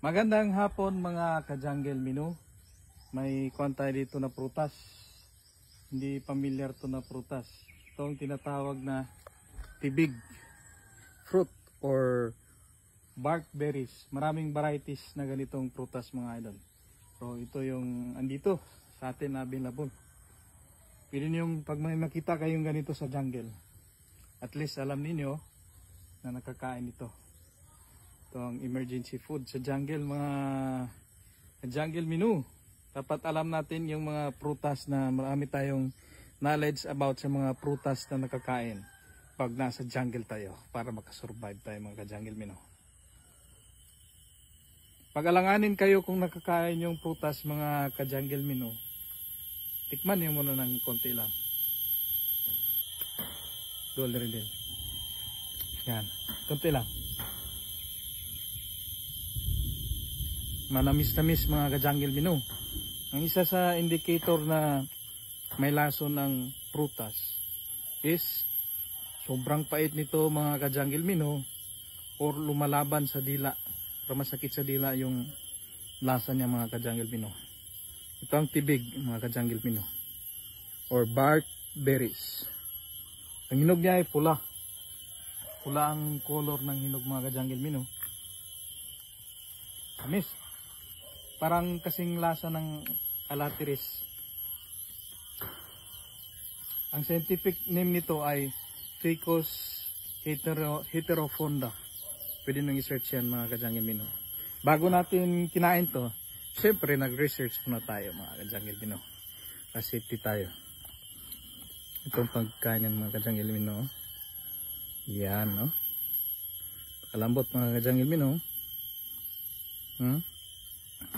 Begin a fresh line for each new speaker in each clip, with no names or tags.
Magandang hapon mga ka-jungle minu. May kuwan tayo dito na prutas. Hindi pamilyar to na prutas. Ito ang tinatawag na tibig fruit or bark berries. Maraming varieties na ganitong prutas mga idol. So ito yung andito sa atin na available. Pwede nyo pag may makita kayong ganito sa jungle, at least alam niyo na nakakain ito. Ito ang emergency food sa jungle mga jungle menu. Dapat alam natin yung mga prutas na marami tayong knowledge about sa mga prutas na nakakain pag nasa jungle tayo para makasurvive tayo mga jungle menu. Pag-alanganin kayo kung nakakain yung prutas mga ka-jungle menu, tikman niyo muna ng konti lang. Dollar din. Yan, konti lang. Manamis-namis mga ka-jungle menu. Ang isa sa indicator na may lason ng prutas is sobrang pait nito mga ka-jungle menu or lumalaban sa dila. Pero masakit sa dila yung lasa niya mga ka-jungle menu. Ito ang tibig mga ka-jungle menu or bark berries. Ang hinog niya ay pula. Pula ang color ng hinog mga ka-jungle menu. Amis. Parang kasing lasa ng alatiris. Ang scientific name nito ay Ficus heterofonda. Pwede nang i-search yan mga ka-jungle menu. Bago natin kinain to, syempre nag-research muna tayo mga ka-jungle menu. Kasi safety tayo. Itong pagkain ng mga ka-jungle menu. Yan, no? Pakalambot mga ka-jungle menu.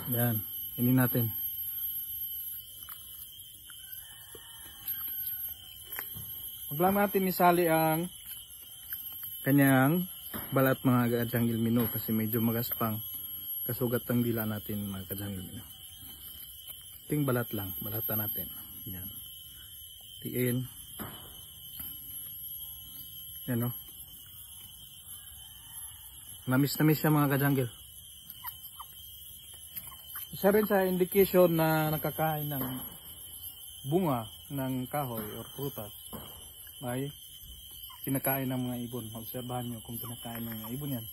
Yan, hindi natin. Huwag lang natin isali ang kanyang balat mga ka-jungle menu kasi medyo magaspang kasugat ang dila natin mga ka-jungle menu. Ting balat lang, balatan natin. Yan. Tiin. Yan, no? Namis-namis siya mga ka-jungle. Isa rin sa indication na nakakain ng bunga ng kahoy or prutas ay kinakain ng mga ibon. Obserbahan nyo kung kinakain ng mga ibon yan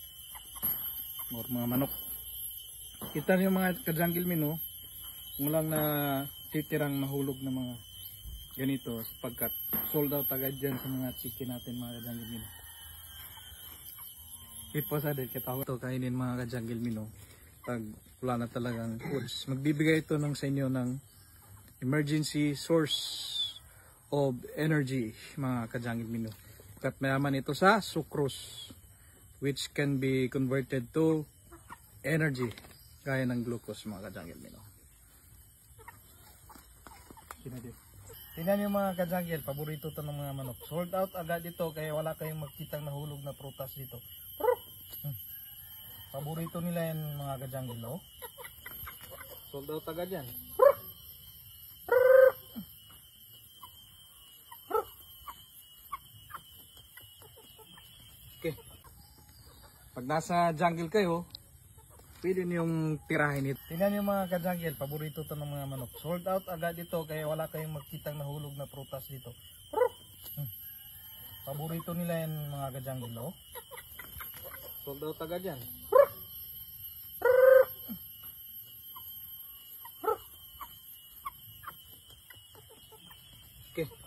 or mga manok. Kita nyo mga ka-jungle menu kung lang na titirang nahulog na mga ganito sapagkat sold out agad dyan sa mga chicken natin mga ka-jungle menu. Iposa din kita ito kainin mga ka-jungle menu pag wala na talagang foods. Magbibigay ito sa inyo ng emergency source of energy mga ka-jungle menu. At mayaman ito sa sucrose which can be converted to energy gaya ng glucose mga ka-jungle menu. Tingnan nyo mga ka-jungle, paborito ito ng mga manok. Sold out agad ito kaya wala kayong makitang nahulog na prutas dito. Paborito nila yan mga ka-jungle, no? Sold out agad yan. Okay. Pag nasa jungle kayo, pwede niyong tirahin ito. Tingnan niyo mga ka-jungle, paborito ito ng mga manok. Sold out agad ito kaya wala kayong makitang nahulog na prutas dito. Paborito nila yan mga ka-jungle, no? Sold out agad yan. Okay.